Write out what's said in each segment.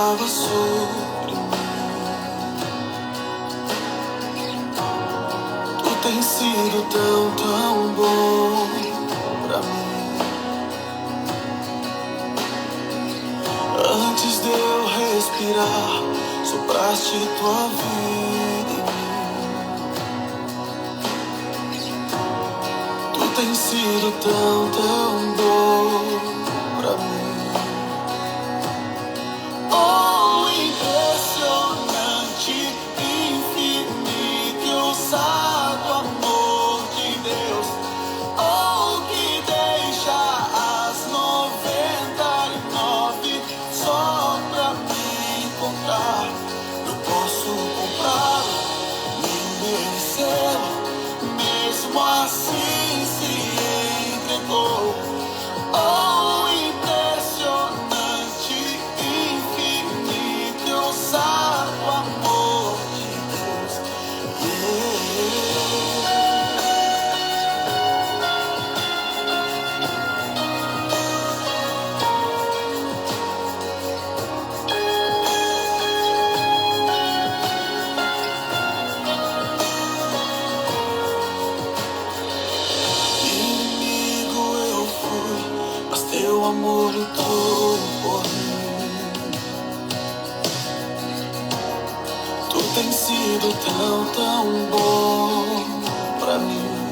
derramava sobre mim. Tu tens sido tão, tão bom pra mim. Antes de eu respirar, sopraste tua vida em mim. Tu tens sido tão, tão bom pra mim. Oh, impressionante, infinito e ousado amor de Deus. Oh, que deixa as 99 só pra me encontrar. Não posso comprá-lo, nem merecê-lo, mesmo assim se entregou. Oh, impressionante, infinito e ousado amor de Deus. Inimigo eu fui, mas teu amor lutou por mim. Tu tens sido tão, tão bom pra mim.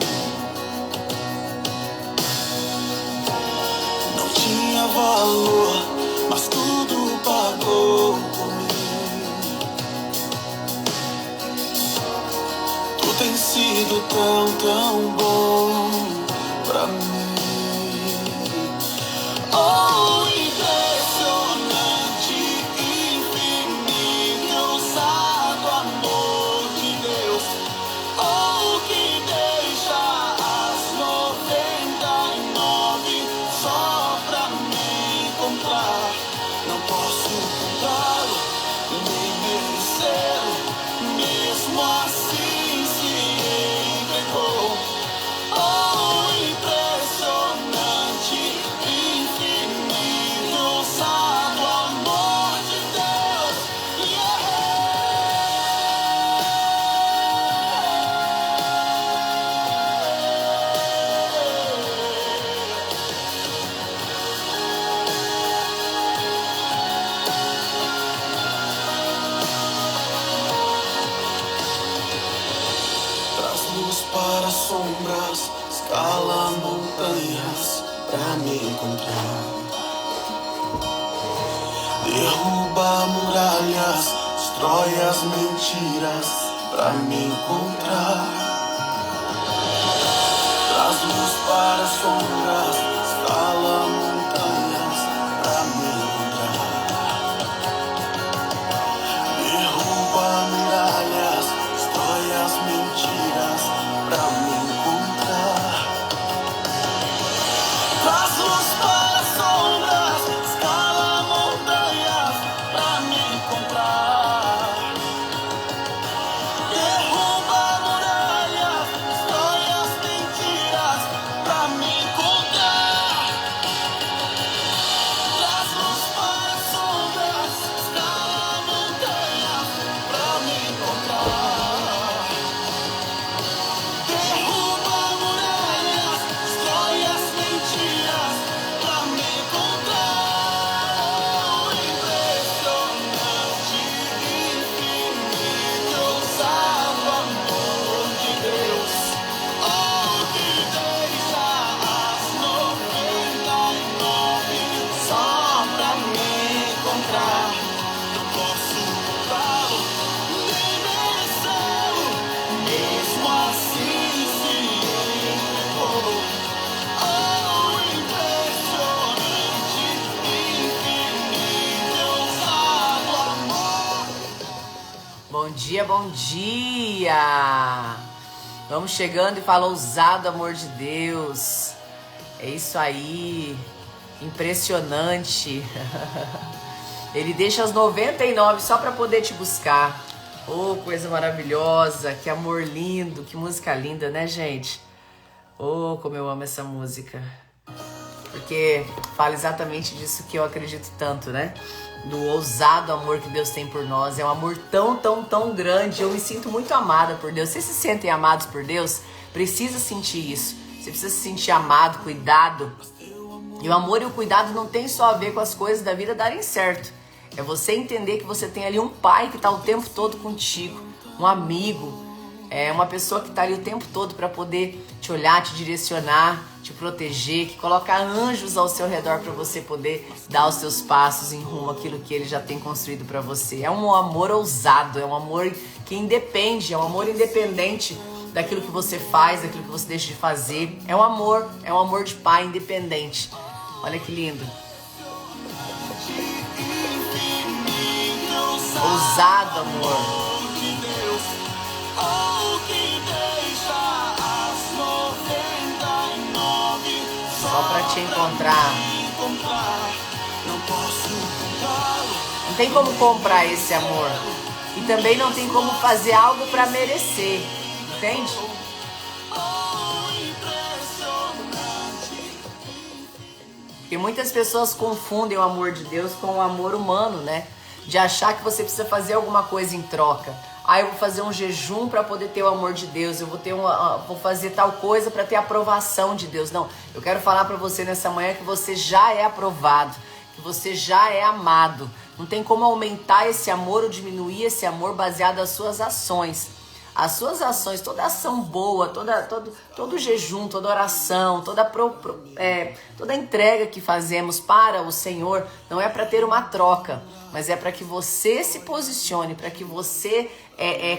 Não tinha valor, mas tudo pagou por mim. Tu tens sido tão, tão bom pra mim. Oh, impressionante, infinito e ousado amor de Deus. Oh, que deixa as 99 só pra me encontrar. Não posso comprá-lo, nem merecê-lo, mesmo assim se entregou. Oh, impressionante, infinito, ousado amor de Deus. Traz luz para sombras, escala montanhas pra me encontrar. Derruba muralhas, destrói as mentiras pra me encontrar. Traz luz para sombras, escala montanhas pra me encontrar. Derruba muralhas, destrói as mentiras pra me encontrar. Traz luz para sombras, escala montanhas pra me encontrar. Derruba muralhas, destrói as mentiras pra me encontrar. Traz luz para sombras, escala montanhas pra me encontrar. Derruba muralhas, destrói as mentiras pra me encontrar. Impressionante, infinito, ousado amor de Deus. Oh, que deixa as 99 só pra me encontrar. Não posso comprá-lo, nem merecê-lo, mesmo assim se entregou. Oh, impressionante, infinito, ousado amor. Bom dia, bom dia! Vamos chegando e fala ousado amor de Deus. É isso aí, impressionante. Ele deixa as 99 só para poder te buscar. Oh, coisa maravilhosa, que amor lindo, que música linda, né, gente? Oh, como eu amo essa música. porque fala exatamente disso que eu acredito tanto, né? Do ousado amor que Deus tem por nós. É um amor tão, tão, tão grande. Eu me sinto muito amada por Deus. Vocês se sentem amados por Deus? Precisa sentir isso. Você precisa se sentir amado, cuidado. E o amor e o cuidado não tem só a ver com as coisas da vida darem certo. É você entender que você tem ali um pai que está o tempo todo contigo, um amigo, uma pessoa que está ali o tempo todo para poder te olhar, te direcionar, te proteger, que coloca anjos ao seu redor para você poder dar os seus passos em rumo àquilo que ele já tem construído para você. É um amor ousado, é um amor que independe, é um amor independente daquilo que você faz, daquilo que você deixa de fazer. É um amor de pai independente. Olha que lindo. Ousado amor. Só pra te encontrar. Não tem como comprar esse amor. E também não tem como fazer algo pra merecer. Entende? Porque muitas pessoas confundem o amor de Deus com o amor humano, né? De achar que você precisa fazer alguma coisa em troca. Eu vou fazer um jejum para poder ter o amor de Deus. Eu vou fazer tal coisa para ter a aprovação de Deus. Não, eu quero falar para você nessa manhã que você já é aprovado, que você já é amado. Não tem como aumentar esse amor ou diminuir esse amor baseado nas suas ações. As suas ações, toda ação boa, todo jejum, toda oração, toda entrega que fazemos para o Senhor, não é para ter uma troca, mas é para que você se posicione, para que você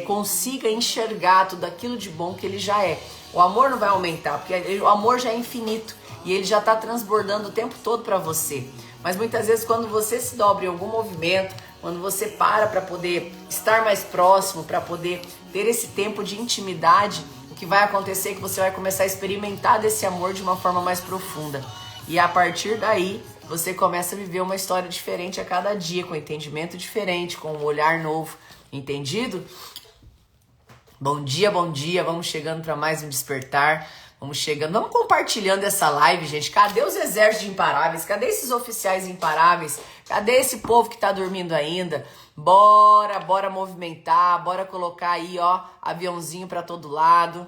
consiga enxergar tudo aquilo de bom que ele já é. O amor não vai aumentar, porque o amor já é infinito e ele já está transbordando o tempo todo para você. Mas muitas vezes quando você se dobra em algum movimento, quando você para poder estar mais próximo, para poder ter esse tempo de intimidade, o que vai acontecer é que você vai começar a experimentar desse amor de uma forma mais profunda. E a partir daí, você começa a viver uma história diferente a cada dia, com entendimento diferente, com um olhar novo. Entendido? Bom dia, vamos chegando para mais um despertar. Vamos compartilhando essa live, gente. Cadê os exércitos imparáveis? Cadê esses oficiais imparáveis? Cadê esse povo que tá dormindo ainda? Bora movimentar, bora colocar aí, ó, aviãozinho pra todo lado.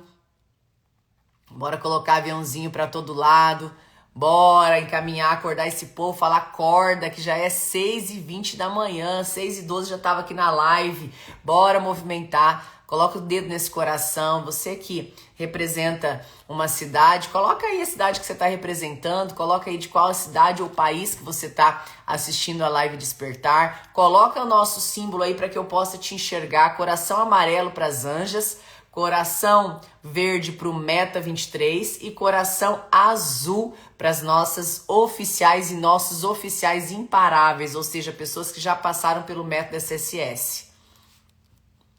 Bora colocar aviãozinho pra todo lado. Bora encaminhar, acordar esse povo, falar acorda, que já é 6h20 da manhã, 6h12 já tava aqui na live. Bora movimentar. Coloca o dedo nesse coração. Você que representa uma cidade, coloca aí a cidade que você está representando, coloca aí de qual cidade ou país que você está assistindo a live Despertar. Coloca o nosso símbolo aí para que eu possa te enxergar. Coração amarelo para as anjas, coração verde para o Meta 23 e coração azul para as nossas oficiais e nossos oficiais imparáveis, ou seja, pessoas que já passaram pelo método SSS.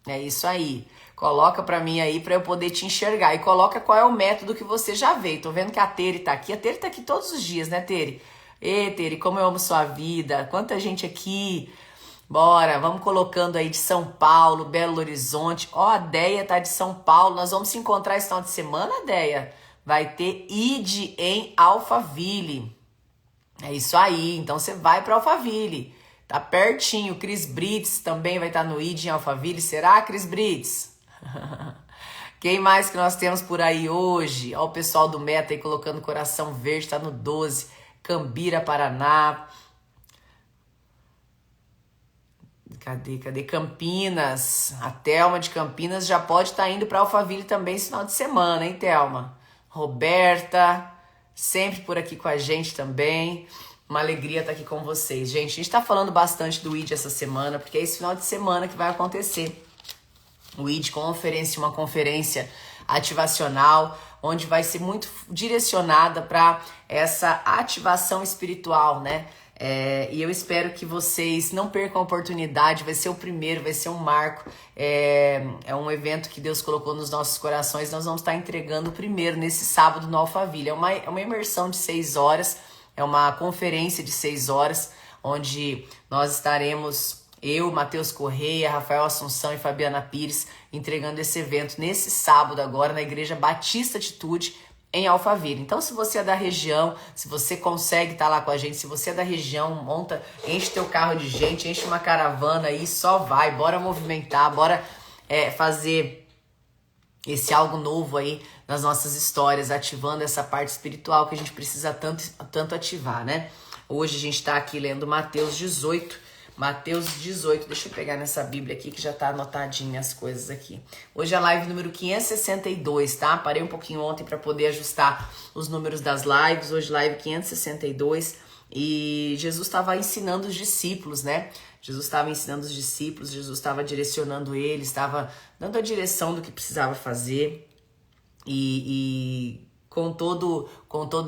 É isso aí. Coloca pra mim aí pra eu poder te enxergar. E coloca qual é o método que você já veio. Tô vendo que a Tere tá aqui. A Tere tá aqui todos os dias, né, Tere? Ê, Tere, como eu amo sua vida. Quanta gente aqui. Bora, vamos colocando aí de São Paulo, Belo Horizonte. Ó, a Deia tá de São Paulo. Nós vamos se encontrar esse final de semana, Deia. Vai ter ID em Alphaville. É isso aí. Então você vai pra Alphaville. Tá pertinho. Cris Brits também vai estar no ID em Alphaville. Será, Cris Brits? Quem mais que nós temos por aí hoje? Ó, o pessoal do Meta aí colocando coração verde. Tá no 12. Cambira, Paraná. Cadê? Campinas. A Thelma de Campinas já pode estar indo para Alphaville também esse final de semana, hein, Thelma? Roberta, sempre por aqui com a gente também. Uma alegria estar aqui com vocês. Gente, a gente está falando bastante do ID essa semana, porque é esse final de semana que vai acontecer. O ID Conference, uma conferência ativacional, onde vai ser muito direcionada para essa ativação espiritual, né? E eu espero que vocês não percam a oportunidade, vai ser o primeiro, vai ser um marco, é um evento que Deus colocou nos nossos corações, nós vamos estar entregando o primeiro nesse sábado no Alphaville. É uma imersão de 6 horas, é uma conferência de 6 horas, onde nós estaremos, eu, Matheus Correia, Rafael Assunção e Fabiana Pires, entregando esse evento nesse sábado agora na Igreja Batista Atitude, em Alphaville. Então, se você é da região, se você consegue estar lá com a gente, se você é da região, monta, enche teu carro de gente, enche uma caravana aí, só vai, bora movimentar, bora fazer esse algo novo aí nas nossas histórias, ativando essa parte espiritual que a gente precisa tanto ativar, né? Hoje a gente tá aqui lendo Mateus 18, deixa eu pegar nessa Bíblia aqui que já tá anotadinha as coisas aqui. Hoje é a live número 562, tá? Parei um pouquinho ontem para poder ajustar os números das lives. Hoje live 562 e Jesus estava ensinando os discípulos, né? Jesus estava ensinando os discípulos, Jesus estava direcionando eles, estava dando a direção do que precisava fazer e com todo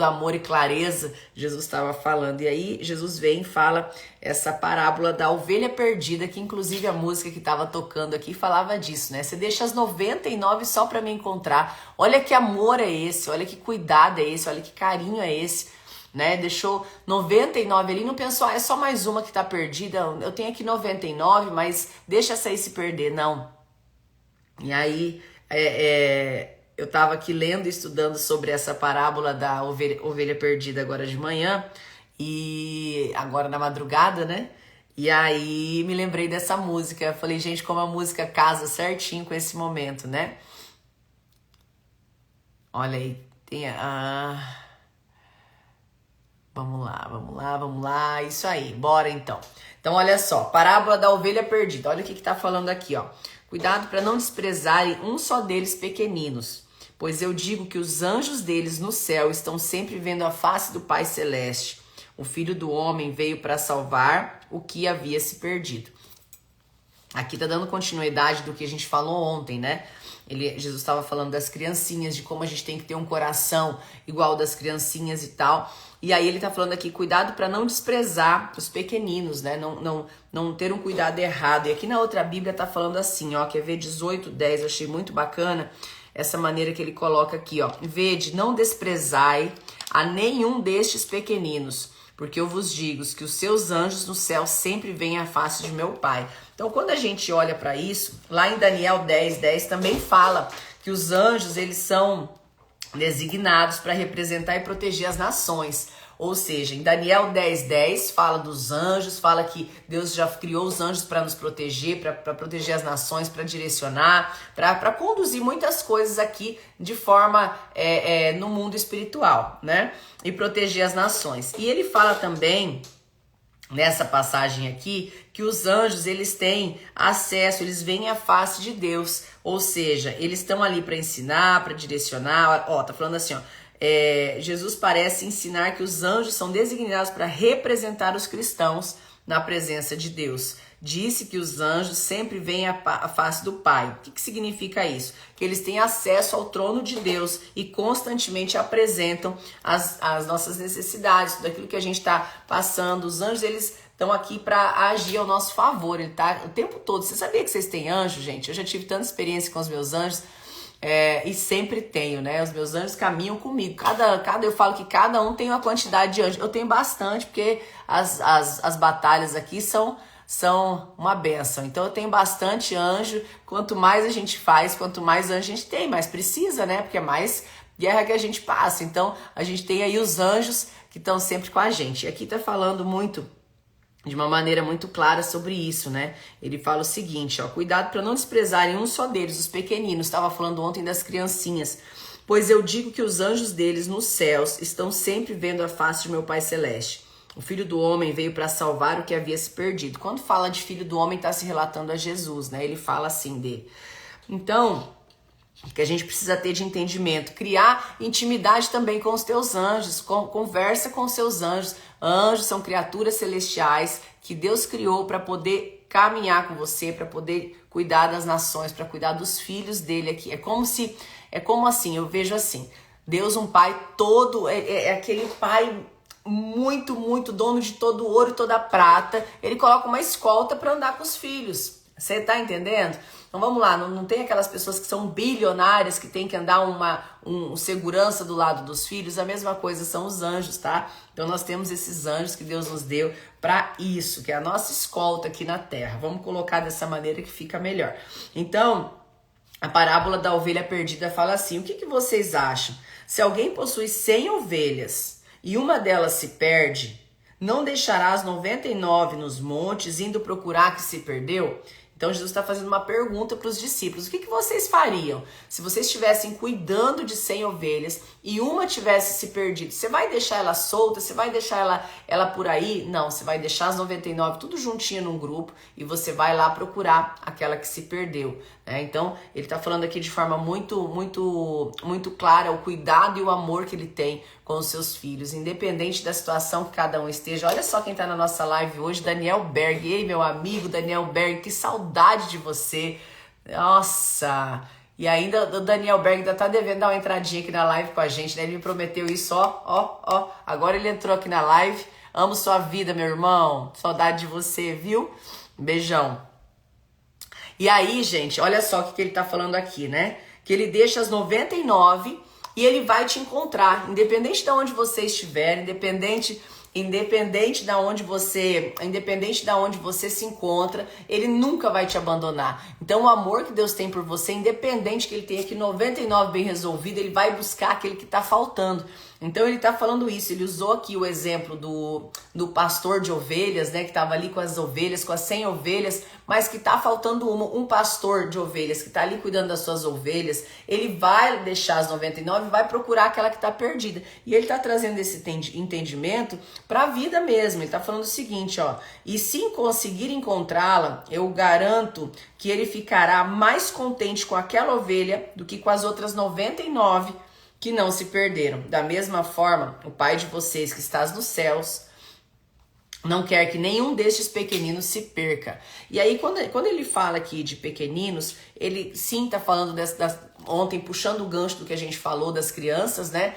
amor e clareza, Jesus estava falando. E aí Jesus vem e fala essa parábola da ovelha perdida, que inclusive a música que estava tocando aqui falava disso, né? Você deixa as 99 só para me encontrar. Olha que amor é esse, olha que cuidado é esse, olha que carinho é esse, né? Deixou 99 ali, não pensou, é só mais uma que tá perdida, eu tenho aqui 99, mas deixa essa aí se perder, não. E aí, eu estava aqui lendo e estudando sobre essa parábola da ovelha perdida agora de manhã, e agora na madrugada, né? E aí me lembrei dessa música. Eu falei, gente, como a música casa certinho com esse momento, né? Olha aí, tem vamos lá, isso aí, bora então. Então olha só, parábola da ovelha perdida, olha o que tá falando aqui, ó. Cuidado para não desprezarem um só deles pequeninos, pois eu digo que os anjos deles no céu estão sempre vendo a face do Pai Celeste. O Filho do Homem veio para salvar o que havia se perdido. Aqui tá dando continuidade do que a gente falou ontem, né? Jesus estava falando das criancinhas, de como a gente tem que ter um coração igual das criancinhas e tal. E aí ele tá falando aqui, cuidado para não desprezar os pequeninos, né? Não ter um cuidado errado. E aqui na outra Bíblia tá falando assim, ó, quer ver 18:10, eu achei muito bacana essa maneira que ele coloca aqui, ó. Vede, não desprezai a nenhum destes pequeninos, porque eu vos digo que os seus anjos no céu sempre veem a face de meu Pai. Então, quando a gente olha para isso, lá em Daniel 10:10 também fala que os anjos, eles são designados para representar e proteger as nações. Ou seja, em Daniel 10:10 fala dos anjos, fala que Deus já criou os anjos para nos proteger, para proteger as nações, para direcionar, para conduzir muitas coisas aqui de forma no mundo espiritual, né? E proteger as nações. E ele fala também, nessa passagem aqui, que os anjos, eles têm acesso, eles veem a face de Deus, ou seja, eles estão ali para ensinar, para direcionar. Ó, tá falando assim, ó, Jesus parece ensinar que os anjos são designados para representar os cristãos na presença de Deus. Disse que os anjos sempre veem a face do Pai. O que significa isso? Que eles têm acesso ao trono de Deus e constantemente apresentam as nossas necessidades, tudo aquilo que a gente está passando. Os anjos, eles estão aqui para agir ao nosso favor. Ele tá o tempo todo. Você sabia que vocês têm anjo, gente? Eu já tive tanta experiência com os meus anjos. E sempre tenho, né? Os meus anjos caminham comigo. Eu falo que cada um tem uma quantidade de anjos. Eu tenho bastante, porque as batalhas aqui são uma bênção. Então eu tenho bastante anjo. Quanto mais a gente faz, quanto mais anjo a gente tem, mais precisa, né? Porque é mais guerra que a gente passa. Então a gente tem aí os anjos que estão sempre com a gente. E aqui tá falando muito, de uma maneira muito clara sobre isso, né? Ele fala o seguinte, ó, cuidado para não desprezarem um só deles, os pequeninos. Estava falando ontem das criancinhas. Pois eu digo que os anjos deles nos céus estão sempre vendo a face de meu Pai Celeste. O Filho do Homem veio para salvar o que havia se perdido. Quando fala de Filho do Homem, está se relatando a Jesus, né? Ele fala assim dele. Então, o que a gente precisa ter de entendimento, criar intimidade também com os teus anjos, conversa com os seus anjos. Anjos são criaturas celestiais que Deus criou para poder caminhar com você, para poder cuidar das nações, para cuidar dos filhos dele aqui. É como assim, eu vejo assim, Deus um pai todo, aquele pai muito, muito dono de todo o ouro e toda a prata. Ele coloca uma escolta para andar com os filhos. Você tá entendendo? Então vamos lá, não tem aquelas pessoas que são bilionárias que tem que andar um segurança do lado dos filhos. A mesma coisa são os anjos, tá? Então nós temos esses anjos que Deus nos deu para isso, que é a nossa escolta aqui na terra. Vamos colocar dessa maneira que fica melhor. Então, A parábola da ovelha perdida fala assim: o que vocês acham? Se alguém possui 100 ovelhas e uma delas se perde, não deixará as 99 nos montes, indo procurar a que se perdeu? Então Jesus está fazendo uma pergunta para os discípulos: o que vocês fariam se vocês estivessem cuidando de 100 ovelhas e uma tivesse se perdido? Você vai deixar ela solta? Você vai deixar ela por aí? Não, você vai deixar as 99 tudo juntinho num grupo e você vai lá procurar aquela que se perdeu, né? Então ele está falando aqui de forma muito clara o cuidado e o amor que ele tem com os seus filhos, independente da situação que cada um esteja. Olha só quem tá na nossa live hoje, Daniel Berg. Ei, meu amigo Daniel Berg, que saudade de você. Nossa! E ainda o Daniel Berg ainda tá devendo dar uma entradinha aqui na live com a gente, né? Ele me prometeu isso, ó. Agora ele entrou aqui na live. Amo sua vida, meu irmão. Saudade de você, viu? Beijão. E aí, gente, olha só o que ele tá falando aqui, né? Que ele deixa as 99 e ele vai te encontrar, independente de onde você estiver, independente de onde você se encontra, ele nunca vai te abandonar. Então o amor que Deus tem por você, independente que ele tenha aqui 99 bem resolvido, ele vai buscar aquele que está faltando. Então ele está falando isso, ele usou aqui o exemplo do pastor de ovelhas, né, que estava ali com as ovelhas, com as 100 ovelhas, mas que está faltando um pastor de ovelhas, que está ali cuidando das suas ovelhas. Ele vai deixar as 99 e vai procurar aquela que está perdida. E ele está trazendo esse entendimento para a vida mesmo. Ele está falando o seguinte, ó: e se conseguir encontrá-la, eu garanto que ele ficará mais contente com aquela ovelha do que com as outras 99 que não se perderam. Da mesma forma, o Pai de vocês que estás nos céus não quer que nenhum destes pequeninos se perca. E aí, quando ele fala aqui de pequeninos, ele sim está falando ontem, puxando o gancho do que a gente falou das crianças, né?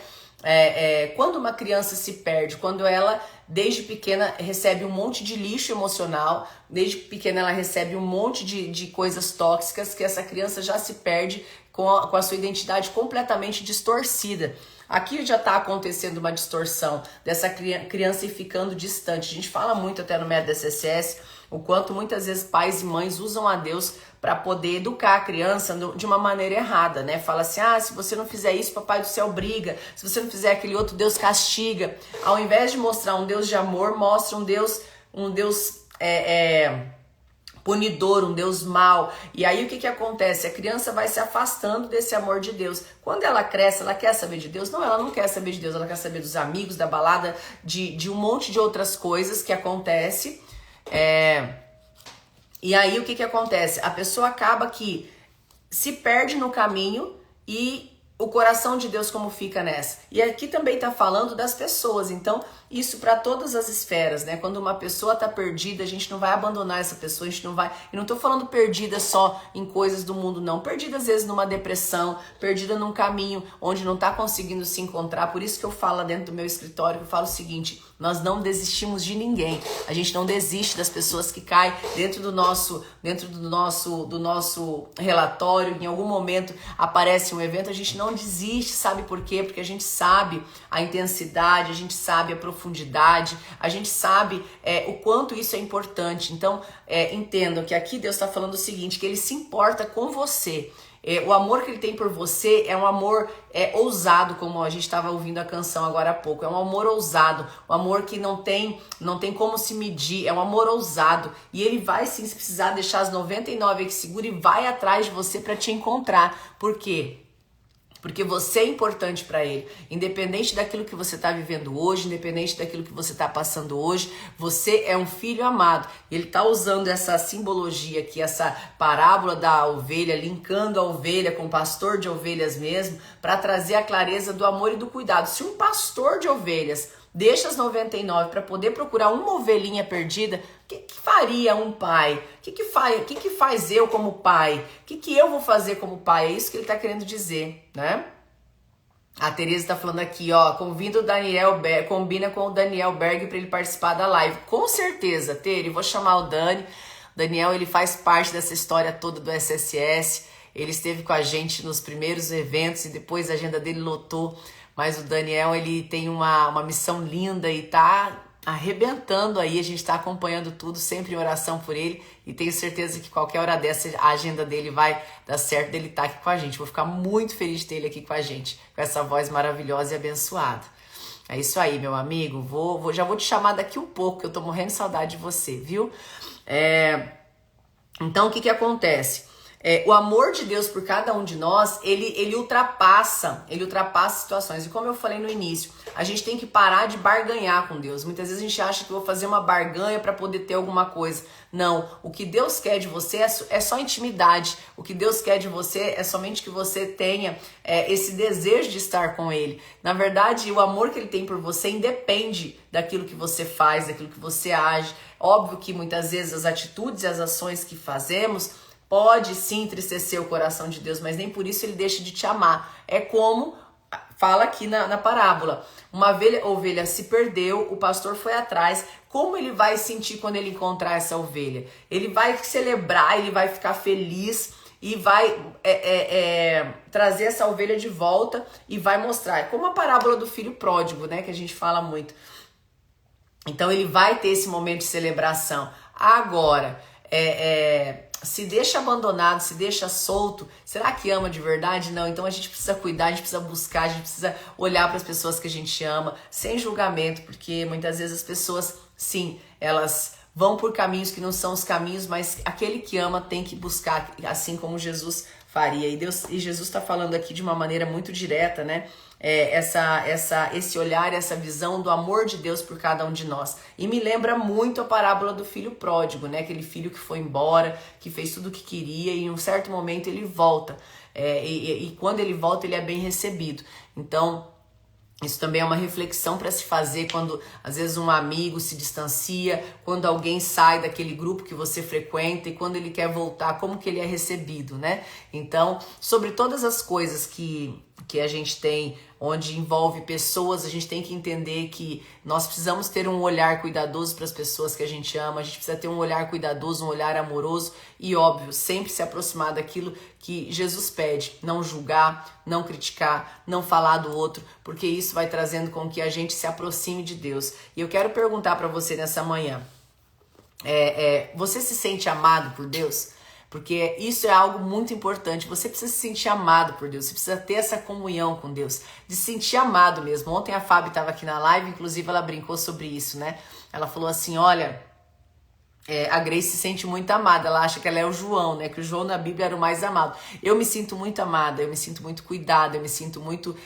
Quando uma criança se perde, quando ela, desde pequena, recebe um monte de lixo emocional, desde pequena ela recebe um monte de coisas tóxicas, que essa criança já se perde com a sua identidade completamente distorcida. Aqui já está acontecendo uma distorção dessa criança e ficando distante. A gente fala muito até no método SSS o quanto muitas vezes pais e mães usam a Deus para poder educar a criança de uma maneira errada, né? Fala assim: se você não fizer isso, papai do céu briga. Se você não fizer aquele outro, Deus castiga. Ao invés de mostrar um Deus de amor, mostra um Deus punidor, um Deus mau. E aí o que acontece? A criança vai se afastando desse amor de Deus. Quando ela cresce, ela quer saber de Deus? Não, ela não quer saber de Deus, ela quer saber dos amigos, da balada, de um monte de outras coisas que acontece. E aí o que acontece? A pessoa acaba que se perde no caminho e o coração de Deus como fica nessa. E aqui também está falando das pessoas, então isso para todas as esferas, né? Quando uma pessoa está perdida, a gente não vai abandonar essa pessoa, a gente não vai... E não estou falando perdida só em coisas do mundo, não. Perdida às vezes numa depressão, perdida num caminho onde não está conseguindo se encontrar. Por isso que eu falo lá dentro do meu escritório, eu falo o seguinte: nós não desistimos de ninguém. A gente não desiste das pessoas que caem dentro do nosso relatório. Em algum momento aparece um evento, a gente não desiste. Sabe por quê? Porque a gente sabe a intensidade, a gente sabe a profundidade, a gente sabe o quanto isso é importante. Então, entendam que aqui Deus está falando o seguinte, que ele se importa com você. O amor que ele tem por você é um amor ousado, como a gente estava ouvindo a canção agora há pouco. É um amor ousado, um amor que não tem como se medir, é um amor ousado. E ele vai sim, se precisar, deixar as 99 aí que segura e vai atrás de você para te encontrar. Por quê? Porque você é importante para ele. Independente daquilo que você está vivendo hoje, independente daquilo que você está passando hoje, você é um filho amado. E ele está usando essa simbologia aqui, essa parábola da ovelha, linkando a ovelha com o pastor de ovelhas mesmo, para trazer a clareza do amor e do cuidado. Se um pastor de ovelhas deixa as 99 para poder procurar uma ovelhinha perdida, o que faria um pai? O que faz eu como pai? O que eu vou fazer como pai? É isso que ele está querendo dizer, né? A Tereza está falando aqui, ó, combina com o Daniel Berg para ele participar da live. Com certeza, Tere, vou chamar o Dani. Daniel, ele faz parte dessa história toda do SSS. Ele esteve com a gente nos primeiros eventos e depois a agenda dele lotou. Mas o Daniel, ele tem uma missão linda e tá arrebentando aí, a gente está acompanhando tudo, sempre em oração por ele, e tenho certeza que qualquer hora dessa a agenda dele vai dar certo dele estar aqui com a gente. Vou ficar muito feliz de ter ele aqui com a gente, com essa voz maravilhosa e abençoada. É isso aí, meu amigo. Já vou te chamar daqui um pouco, que eu tô morrendo de saudade de você, viu? Então, o que acontece? O amor de Deus por cada um de nós, ele ultrapassa situações. E como eu falei no início, a gente tem que parar de barganhar com Deus. Muitas vezes a gente acha que eu vou fazer uma barganha para poder ter alguma coisa. Não, o que Deus quer de você é só intimidade. O que Deus quer de você é somente que você tenha esse desejo de estar com Ele. Na verdade, o amor que Ele tem por você independe daquilo que você faz, daquilo que você age. Óbvio que muitas vezes as atitudes e as ações que fazemos pode sim entristecer o coração de Deus, mas nem por isso ele deixa de te amar. É como fala aqui na parábola. Uma ovelha se perdeu, o pastor foi atrás. Como ele vai sentir quando ele encontrar essa ovelha? Ele vai celebrar, ele vai ficar feliz e vai trazer essa ovelha de volta e vai mostrar. É como a parábola do filho pródigo, né, que a gente fala muito. Então ele vai ter esse momento de celebração. Agora, se deixa abandonado, se deixa solto, será que ama de verdade? Não, então a gente precisa cuidar, a gente precisa buscar, a gente precisa olhar para as pessoas que a gente ama, sem julgamento, porque muitas vezes as pessoas, sim, elas vão por caminhos que não são os caminhos, mas aquele que ama tem que buscar, assim como Jesus faria. E Jesus está falando aqui de uma maneira muito direta, né? Esse olhar, essa visão do amor de Deus por cada um de nós. E me lembra muito a parábola do filho pródigo, né? Aquele filho que foi embora, que fez tudo o que queria e em um certo momento ele volta. E quando ele volta, ele é bem recebido. Então, isso também é uma reflexão para se fazer quando às vezes um amigo se distancia, quando alguém sai daquele grupo que você frequenta e quando ele quer voltar, como que ele é recebido, né? Então, sobre todas as coisas que a gente tem, onde envolve pessoas, a gente tem que entender que nós precisamos ter um olhar cuidadoso para as pessoas que a gente ama, a gente precisa ter um olhar cuidadoso, um olhar amoroso e, óbvio, sempre se aproximar daquilo que Jesus pede, não julgar, não criticar, não falar do outro, porque isso vai trazendo com que a gente se aproxime de Deus. E eu quero perguntar para você nessa manhã, você se sente amado por Deus? Porque isso é algo muito importante. Você precisa se sentir amado por Deus. Você precisa ter essa comunhão com Deus. De se sentir amado mesmo. Ontem a Fábio estava aqui na live. Inclusive ela brincou sobre isso, né? Ela falou assim, olha, a Grace se sente muito amada. Ela acha que ela é o João, né? Que o João na Bíblia era o mais amado. Eu me sinto muito amada. Eu me sinto muito cuidada. Eu me sinto muito...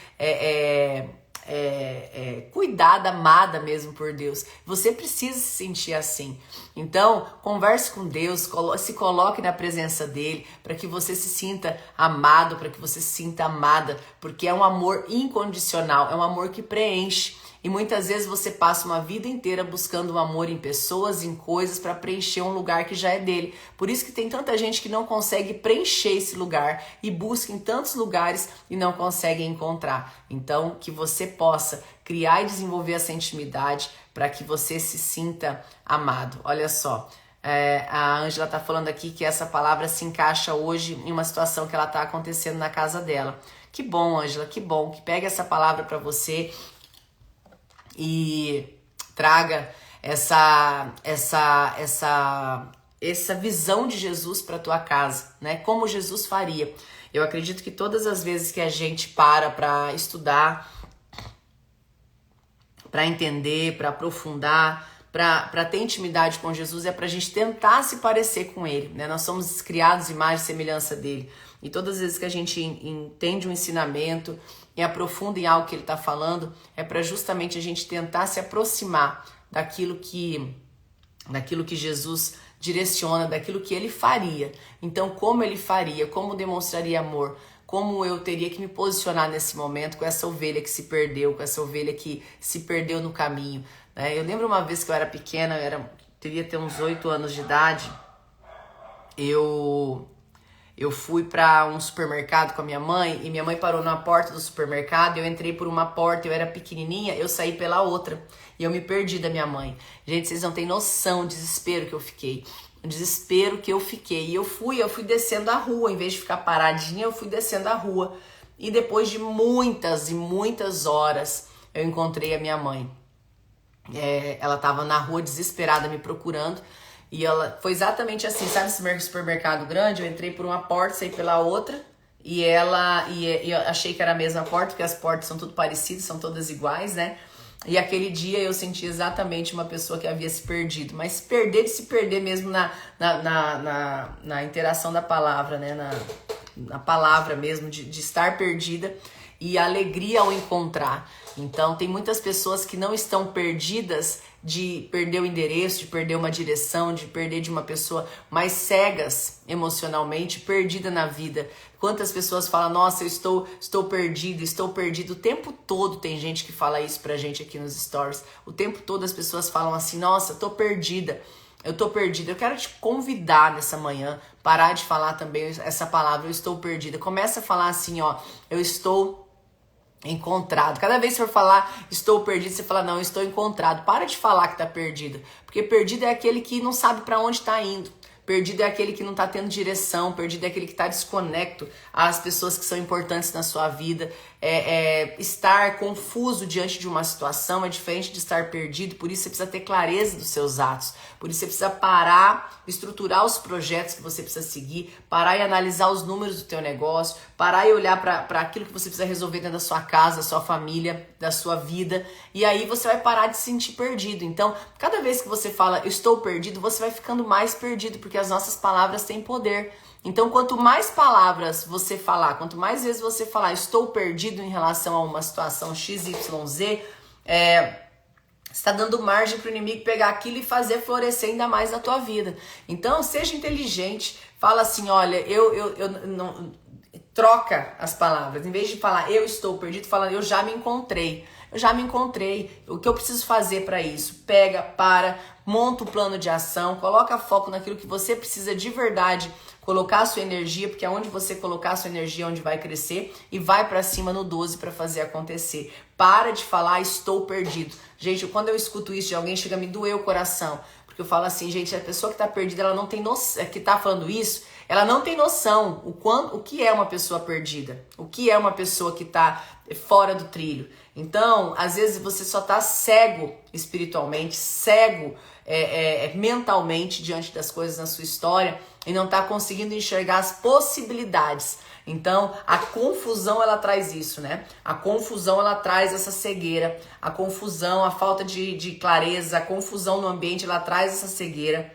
cuidada, amada mesmo por Deus. Você precisa se sentir assim. Então, converse com Deus, se coloque na presença dele, para que você se sinta amado, para que você se sinta amada, porque é um amor incondicional, é um amor que preenche. E muitas vezes você passa uma vida inteira buscando um amor em pessoas, em coisas, para preencher um lugar que já é dele. Por isso que tem tanta gente que não consegue preencher esse lugar e busca em tantos lugares e não consegue encontrar. Então, que você possa criar e desenvolver essa intimidade para que você se sinta amado. Olha só, a Ângela está falando aqui que essa palavra se encaixa hoje em uma situação que ela está acontecendo na casa dela. Que bom, Ângela, que bom. Que pegue essa palavra para você e traga essa visão de Jesus para tua casa, né? Como Jesus faria. Eu acredito que todas as vezes que a gente para estudar, para entender, para aprofundar, para ter intimidade com Jesus, é para a gente tentar se parecer com Ele, né? Nós somos criados imagem e semelhança dele. E todas as vezes que a gente entende um ensinamento e aprofunda em algo que ele está falando, é para justamente a gente tentar se aproximar daquilo que Jesus direciona, daquilo que ele faria. Então, como ele faria, como demonstraria amor, como eu teria que me posicionar nesse momento com essa ovelha que se perdeu, com essa ovelha que se perdeu no caminho. Né? Eu lembro uma vez que eu era pequena, teria ter uns 8 anos de idade, eu fui para um supermercado com a minha mãe e minha mãe parou na porta do supermercado, eu entrei por uma porta, eu era pequenininha, eu saí pela outra e eu me perdi da minha mãe. Gente, vocês não têm noção do desespero que eu fiquei. O desespero que eu fiquei. E eu fui descendo a rua, em vez de ficar paradinha, eu fui descendo a rua. E depois de muitas e muitas horas, eu encontrei a minha mãe. Ela tava na rua desesperada me procurando. E ela foi exatamente assim, sabe esse supermercado grande? Eu entrei por uma porta, saí pela outra. E eu achei que era a mesma porta, porque as portas são tudo parecidas, são todas iguais, né? E aquele dia eu senti exatamente uma pessoa que havia se perdido. Mas se perder mesmo na interação da palavra, né? Na palavra mesmo, de estar perdida. E a alegria ao encontrar. Então, tem muitas pessoas que não estão perdidas de perder o endereço, de perder uma direção, de perder de uma pessoa, mas cegas emocionalmente, perdida na vida. Quantas pessoas falam, nossa, eu estou perdido, estou perdido. O tempo todo tem gente que fala isso pra gente aqui nos stories. O tempo todo as pessoas falam assim, nossa, tô perdida. Eu tô perdida. Eu quero te convidar nessa manhã, parar de falar também essa palavra, eu estou perdida. Começa a falar assim, ó, eu estou encontrado. Cada vez que você for falar estou perdido, você fala não, eu estou encontrado. Para de falar que tá perdido, porque perdido é aquele que não sabe para onde tá indo. Perdido é aquele que não tá tendo direção, perdido é aquele que tá desconecto às pessoas que são importantes na sua vida. Estar confuso diante de uma situação é diferente de estar perdido, por isso você precisa ter clareza dos seus atos. Por isso você precisa parar, estruturar os projetos que você precisa seguir, parar e analisar os números do teu negócio, parar e olhar para aquilo que você precisa resolver dentro da sua casa, da sua família, da sua vida, e aí você vai parar de se sentir perdido. Então, cada vez que você fala eu estou perdido, você vai ficando mais perdido, porque as nossas palavras têm poder. Então, quanto mais palavras você falar, quanto mais vezes você falar estou perdido em relação a uma situação XYZ, está dando margem para o inimigo pegar aquilo e fazer florescer ainda mais na tua vida. Então, seja inteligente, fala assim, olha, eu não... Troca as palavras. Em vez de falar eu estou perdido, fala eu já me encontrei. Eu já me encontrei. O que eu preciso fazer para isso? Pega, monta um plano de ação, coloca foco naquilo que você precisa de verdade, colocar a sua energia, porque aonde você colocar a sua energia é onde vai crescer, e vai para cima no 12 para fazer acontecer. Para de falar estou perdido. Gente, quando eu escuto isso de alguém, chega a me doer o coração. Porque eu falo assim, gente, a pessoa que tá perdida, ela não tem noção, que tá falando isso, ela não tem noção o que é uma pessoa perdida, o que é uma pessoa que tá fora do trilho. Então, às vezes você só tá cego espiritualmente, cego mentalmente diante das coisas na sua história e não tá conseguindo enxergar as possibilidades. Então, a confusão, ela traz isso, né? A confusão, ela traz essa cegueira. A confusão, a falta de clareza, a confusão no ambiente, ela traz essa cegueira.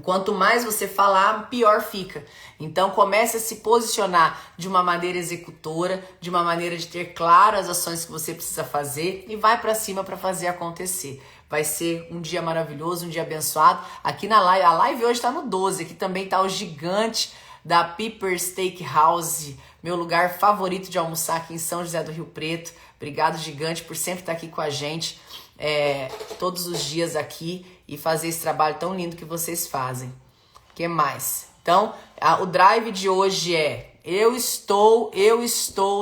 Quanto mais você falar, pior fica. Então, comece a se posicionar de uma maneira executora, de uma maneira de ter claro as ações que você precisa fazer e vai pra cima para fazer acontecer. Vai ser um dia maravilhoso, um dia abençoado. Aqui na live, a live hoje tá no 12, aqui também tá o gigante da Piper Steakhouse, meu lugar favorito de almoçar aqui em São José do Rio Preto. Obrigado, gigante, por sempre estar aqui com a gente todos os dias aqui e fazer esse trabalho tão lindo que vocês fazem. O que mais? Então, o drive de hoje é eu estou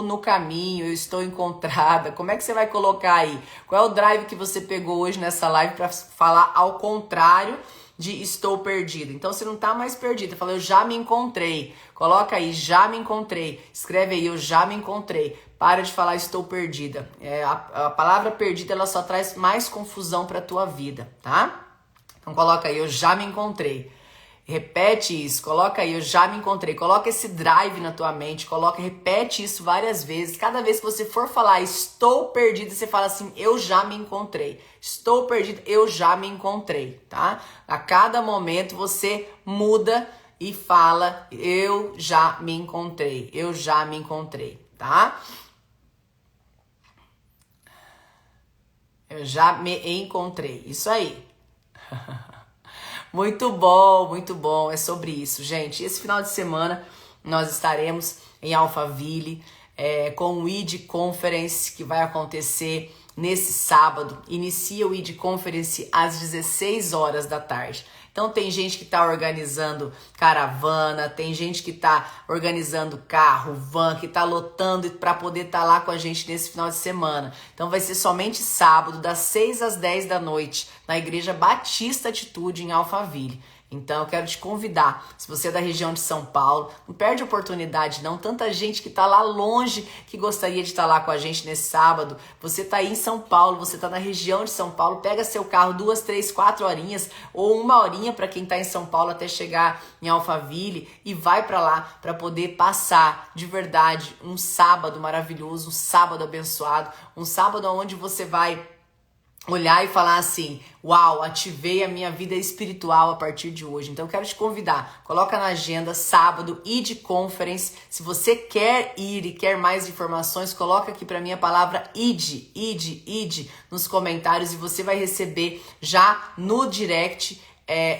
no caminho, eu estou encontrada. Como é que você vai colocar aí? Qual é o drive que você pegou hoje nessa live para falar ao contrário de estou perdido? Então você não tá mais perdido, fala eu já me encontrei. Coloca aí, já me encontrei. Escreve aí, eu já me encontrei. Para de falar estou perdida. A palavra perdida, ela só traz mais confusão pra tua vida, tá? Então coloca aí, eu já me encontrei. Repete isso, coloca aí, eu já me encontrei. Coloca esse drive na tua mente, repete isso várias vezes. Cada vez que você for falar estou perdido, você fala assim, eu já me encontrei. Estou perdido, eu já me encontrei, tá? A cada momento você muda e fala, eu já me encontrei, eu já me encontrei, tá? Eu já me encontrei, isso aí. Muito bom, é sobre isso, gente. Esse final de semana nós estaremos em Alphaville com o ID Conference que vai acontecer nesse sábado. Inicia o ID Conference às 16 horas da tarde. Então tem gente que está organizando caravana, tem gente que está organizando carro, van, que está lotando para poder estar lá com a gente nesse final de semana. Então vai ser somente sábado, das 6 às 10 da noite, na Igreja Batista Atitude, em Alphaville. Então eu quero te convidar, se você é da região de São Paulo, não perde a oportunidade não, tanta gente que tá lá longe que gostaria de estar lá com a gente nesse sábado. Você tá aí em São Paulo, você tá na região de São Paulo, pega seu carro 2, 3, 4 horinhas ou 1 horinha para quem tá em São Paulo até chegar em Alphaville e vai para lá para poder passar de verdade um sábado maravilhoso, um sábado abençoado, um sábado onde você vai olhar e falar assim, uau, ativei a minha vida espiritual a partir de hoje. Então eu quero te convidar, coloca na agenda sábado, ID Conference. Se você quer ir e quer mais informações, coloca aqui para mim a palavra ID nos comentários e você vai receber já no direct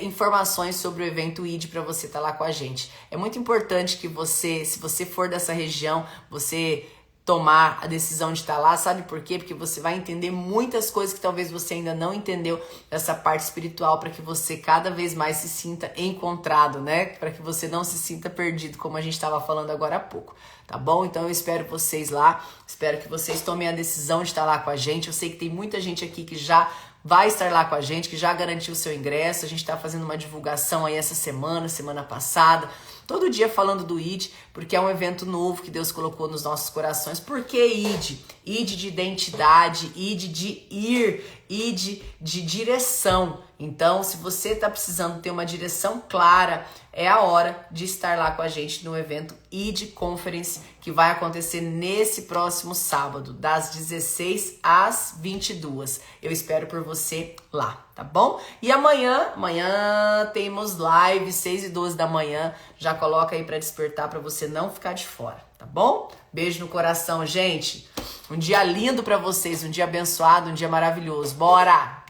informações sobre o evento ID para você estar lá com a gente. É muito importante que você, se você for dessa região, você tomar a decisão de estar lá, sabe por quê? Porque você vai entender muitas coisas que talvez você ainda não entendeu dessa parte espiritual, para que você cada vez mais se sinta encontrado, né? Para que você não se sinta perdido, como a gente estava falando agora há pouco, tá bom? Então eu espero vocês lá, espero que vocês tomem a decisão de estar lá com a gente. Eu sei que tem muita gente aqui que já vai estar lá com a gente, que já garantiu o seu ingresso. A gente está fazendo uma divulgação aí essa semana passada, todo dia falando do ID, porque é um evento novo que Deus colocou nos nossos corações. Por que ID? ID de identidade, ID de ir, ID de direção. Então, se você está precisando ter uma direção clara, é a hora de estar lá com a gente no evento ID Conference, que vai acontecer nesse próximo sábado, das 16 às 22. Eu espero por você lá, tá bom? E amanhã temos live, 6 e 12 da manhã. Já coloca aí para despertar, para você não ficar de fora, tá bom? Beijo no coração, gente. Um dia lindo para vocês, um dia abençoado, um dia maravilhoso. Bora!